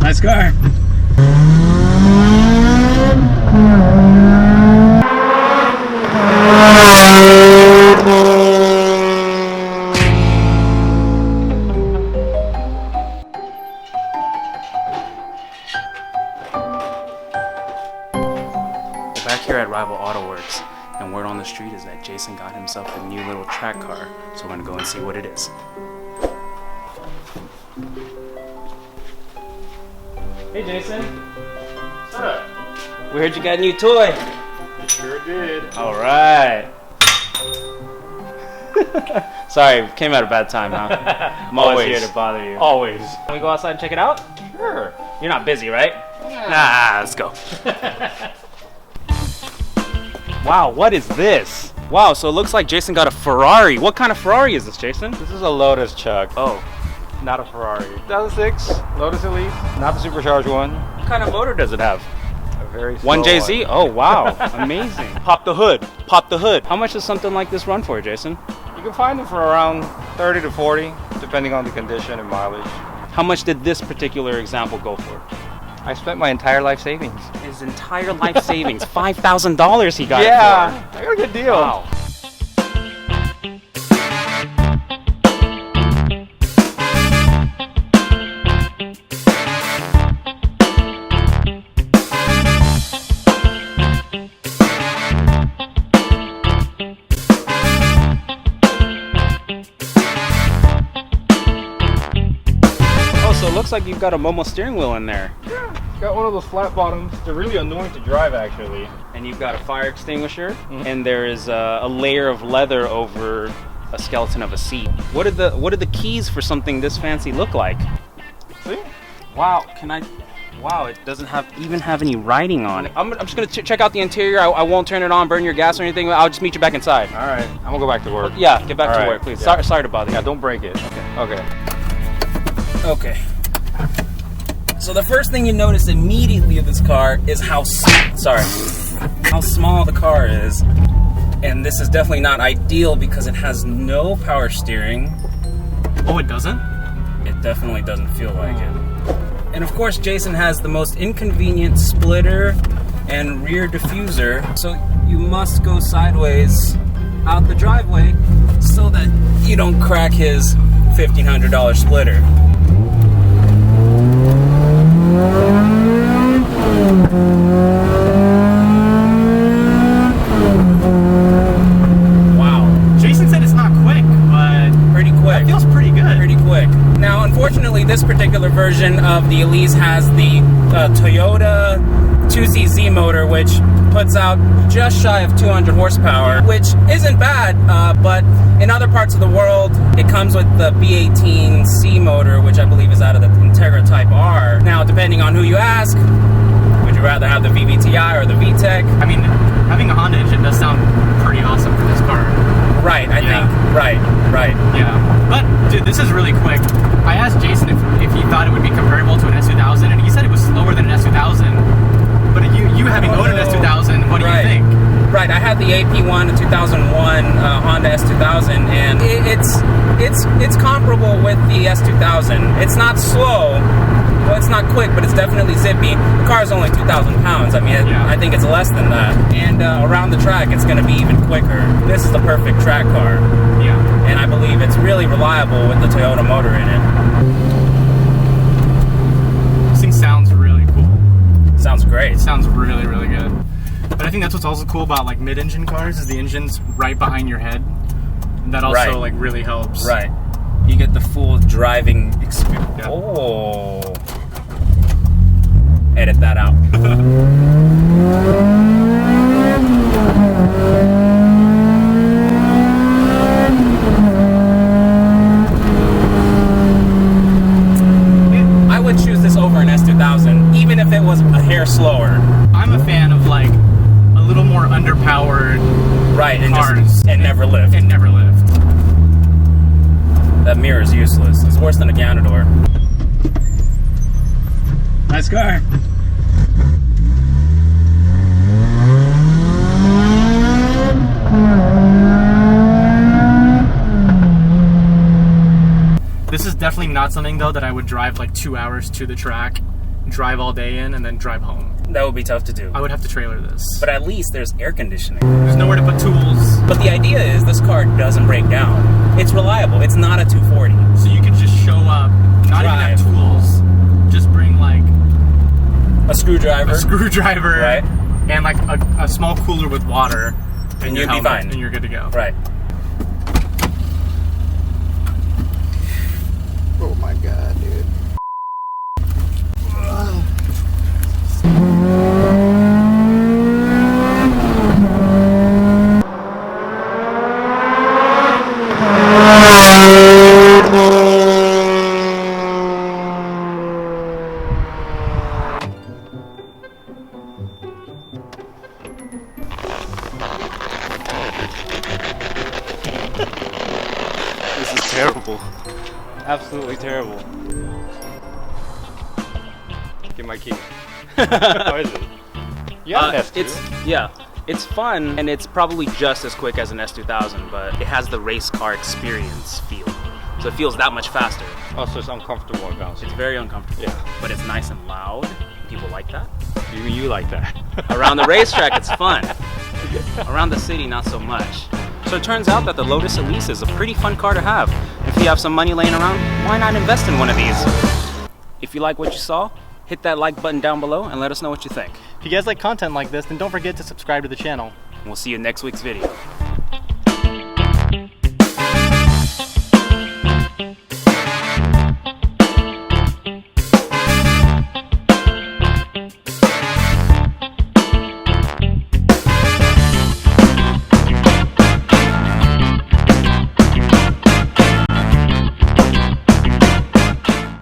Nice car. Back here at Rival Auto Works, and word on the street is that Jason got himself a new little track car, so we're gonna go and see what it is. Hey Jason, what's up? We heard you got a new toy. Sure did. All right. Sorry, came at a bad time, huh? I'm always here to bother you. Always. Can we go outside and check it out? Sure. You're not busy, right? Yeah. Nah, let's go. Wow, what is this? Wow, so it looks like Jason got a Ferrari. What kind of Ferrari is this, Jason? This is a Lotus, Chuck. Oh, Not a Ferrari. 2006 Lotus Elise, not the supercharged one. what kind of motor does it have? A very slow 1JZ? one. Oh, wow. Amazing. Pop the hood. Pop the hood. How much does something like this run for, Jason? You can find them for around 30 to 40, depending on the condition and mileage. How much did this particular example go for? I spent my entire life savings. His entire life savings. $5,000 he got it Yeah, I got a good for. deal. Wow. So it looks like you've got a Momo steering wheel in there. Yeah, got one of those flat bottoms. They're really annoying to drive, actually. And you've got a fire extinguisher, and there is a layer of leather over a skeleton of a seat. What did the keys for something this fancy look like? See? Wow, wow, it doesn't even have any writing on it. I'm just gonna check out the interior. I won't turn it on, burn your gas or anything. I'll just meet you back inside. All right, I'm gonna go back to work. Yeah, get back All to right, work, please. yeah. Sorry to bother you. Yeah, don't break it. Okay. Okay. So the first thing you notice immediately of this car is how small the car is. And this is definitely not ideal because it has no power steering. Oh, it doesn't? It definitely doesn't feel like it. And of course, Jason has the most inconvenient splitter and rear diffuser. So you must go sideways out the driveway so that you don't crack his $1,500 splitter. Wow. Jason said it's not quick, but Pretty quick. it feels pretty good. Pretty quick. Now, unfortunately, this particular version of the Elise has the Toyota 2CZ motor, which puts out just shy of 200 horsepower, which isn't bad, but in other parts of the world, it comes with the B18C motor, which I believe is out of the Integra Type R. Now, depending on who you ask, would you rather have the VVTi or the VTEC? I mean, having a Honda engine does sound pretty awesome for this car. Right, I Yeah. think. Right. Yeah. But, dude, this is really quick. I asked Jason if he thought it would be comparable to an S2000, and he said it was slower than an S2000. But you having owned an S2000, what do you think? Right, I had the AP1, the 2001 Honda S2000, and it's comparable with the S2000. It's not slow, well, it's not quick, but it's definitely zippy. The car is only 2,000 pounds. I mean, Yeah. I think it's less than that. And around the track, it's going to be even quicker. This is the perfect track car, Yeah. and I believe it's really reliable with the Toyota motor in it. This thing sounds really cool. Sounds great. It sounds really, really good. But I think that's what's also cool about like mid-engine cars is the engine's right behind your head. And that also Right. like really helps. Right. You get the full driving experience. Yeah. Oh. Edit that out. I would choose this over an S2000, even if it was a hair slower. I'm a fan of like a little more underpowered Right, and cars and never lift. and never lift. That mirror is useless. It's worse than a Ganador. Nice car. This is definitely not something though that I would drive like 2 hours to the track drive all day in, and then drive home. That would be tough to do. I would have to trailer this. But at least there's air conditioning. There's nowhere to put tools. But the idea is this car doesn't break down. It's reliable. It's not a 240. So you could just show up, not even have tools, just bring like a screwdriver, right? And like a small cooler with water, and you'd be fine. And you're good to go. Right. Oh my god, dude. This is terrible. Absolutely terrible. Get my key. What is it? Yeah, it's fun, and it's probably just as quick as an S2000, but it has the race car experience feel. So it feels that much faster. Oh, so it's uncomfortable and bouncy. It's very uncomfortable. Yeah. But it's nice and loud. People like that. You like that. Around the racetrack, it's fun. Around the city, not so much. So it turns out that the Lotus Elise is a pretty fun car to have. If you have some money laying around, why not invest in one of these? If you like what you saw, hit that like button down below and let us know what you think. If you guys like content like this, then don't forget to subscribe to the channel. We'll see you in next week's video.